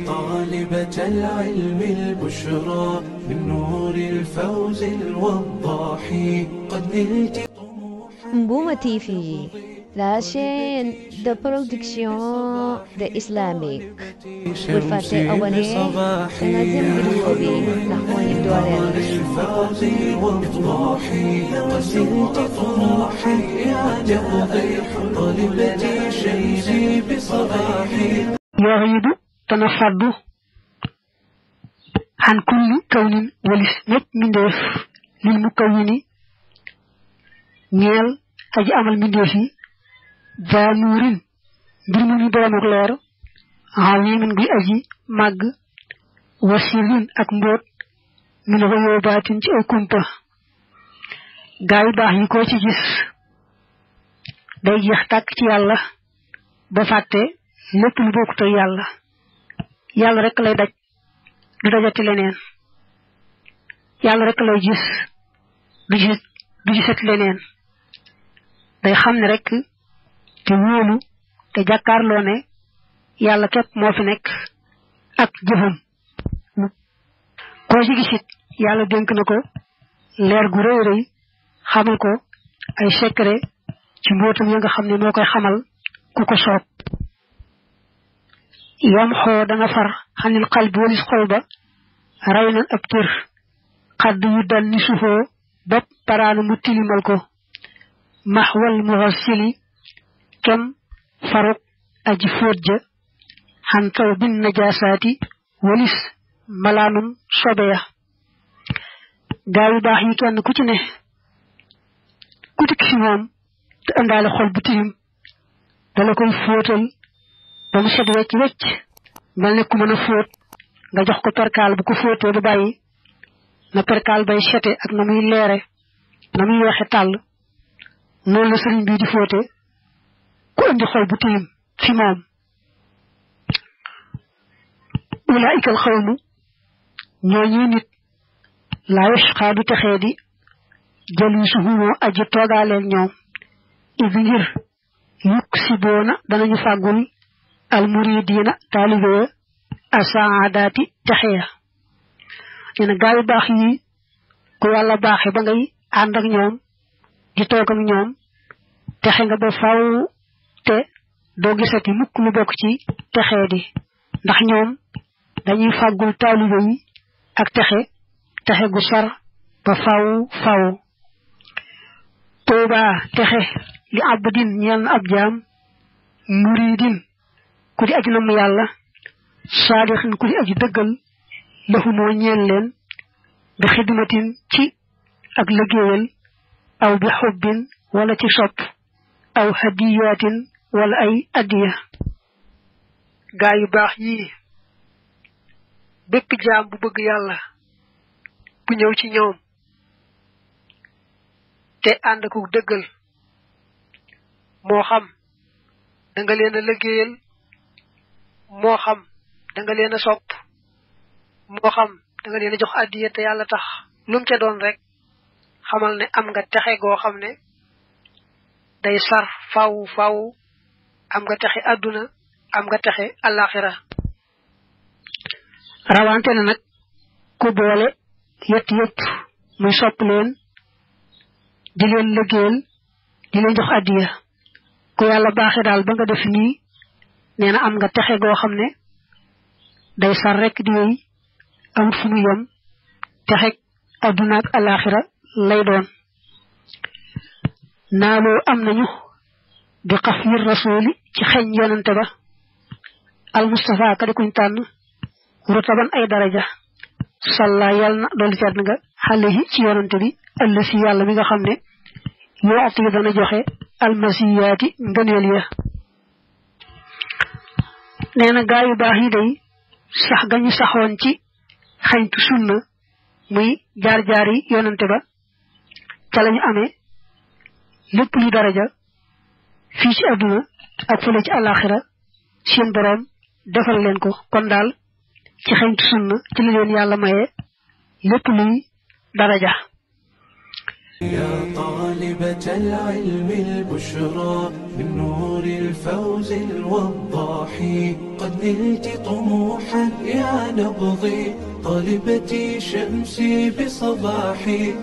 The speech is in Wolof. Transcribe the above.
طالبة العلم البشرى من نور الفوز الوضاح قد نلت Mbouma TV, la chaîne de production de islamique. Bul fàtte abonné te nga jëm vidéo bi ndax moo ñu dooleel. الفوز الوضاح قد نلت طموحي يا جاء طالبتي شيبي بصباحي يغيب تنفض عن كل كون ولسنة من دف للمكون ñeel aji amal mbindeef yi daa nuurin mbir mu ñu doonuk leer alimin guy aji màgg wasirin ak mbóot min xuyóobaatin ci ay kumpa gaa yu baax yi koo ci gis day jeex tàkk ci yàlla ba fàtte lépp lu bokkut ak yàlla yàlla rek lay daj du dajati leneen yàlla rek lay gis du gisati leneen day xam ne rek te wóolu te jàkkaarloo ne yàlla képp moo fi nekk ak jëfam koo ci gisit yàlla dénk na ko leer gu rëy rëy xamal ko ay secret ci mbootam ya nga xam ne moo koy xamal ku ko soob yam xoo dana far xanil xalbi walis xol ba ray nan ab tër xadd yu dal ni suufoo bopp paraana mu tilimal ko maxwal muxassili kem faruk aji fóot ja xan taw bin najaasaati walis malaanum sobe ya gaa yu baax yi kenn ku ci ne ku tikk fi moom te indaale xol bu tilim dala koy fóotal ba mu set wecc wecc mel ne ku mën a fóot nga jox ko perkaal bu ko fóotee ba bàyyi na perkaal bay sete ak na muy leere na muy weexe tàll noonu la sëriñ bii di fóote ku indi xol bu tilim fi moom ulaa'ikal xawmu ñoo ñi nit laa yashqaa du texee di jalisuhumoo aji toogaaleel ñoom idi ngir yukk si boona danañu fàggul almuridiina taalibe asaadaati texeya nee na gaa yu baax yi ku yàlla baaxe ba ngay ànd ak ñoom di toog ak ñoom texe nga ba faw te doo gisati mukk lu bokk ci texee di ndax ñoom dañuy fàggul taalibe yi ak texe gu sar ba faw tuuba texe li abdin ñeel na ab jaam muridin ku di aji namm yàlla saadixin ku di aji dëggal lahumoo ñeel leen bi xidmatin ci ak liggéeyal aw bi xubbin wala ci sopp aw hadiyaatin wala ay addiya gaa yu baax yii bépp jaam bu bëgg yàlla bu ñëw ci ñoom te ànd ku dëggal moo xam da nga leen a liggéeyal moo xam da nga leen a sopp moo xam da nga leen a jox addiya te yàlla tax lum ca doon rek xamal ne am nga texe goo xam ne day sar faw am nga texe àdduna am nga texe alaxira rawante na nag ku boole yett yëpp muy sopp leen di leen liggéeyal di leen jox addiya ku yàlla baaxe daal ba nga def nii nee na am nga texe goo xam ne day sar rek di wéy amut fu mu yem texe àdduna ak alaxira lay doon naaloo am nañu bi xafir rasuli ci xeñ yonante ba al mustafa ka di kuñ tànn rutaban ay daraja salla yàlla na doolu tedd nga xalehi ci yonante bi ëllë si yàlla mi nga xam ne yooti dana joxe almasiyaati ngëneel ya nee na gaa yu baax yi day sax gañu saxoon ci xeñtu sunna muy jaar-jaar yi yonante ba ca lañu amee lépp lu daraja fii ci àdduna ak fële ci àllaaxira seen boroom defal leen ko kon daal ci xeñtu sunna ci la leen yàlla maye lépp luy daraja يا طالبة العلم البشرى من نور الفوز الوضاح قد نلت طموحا يا نبضي طالبتي شمسي بصباحي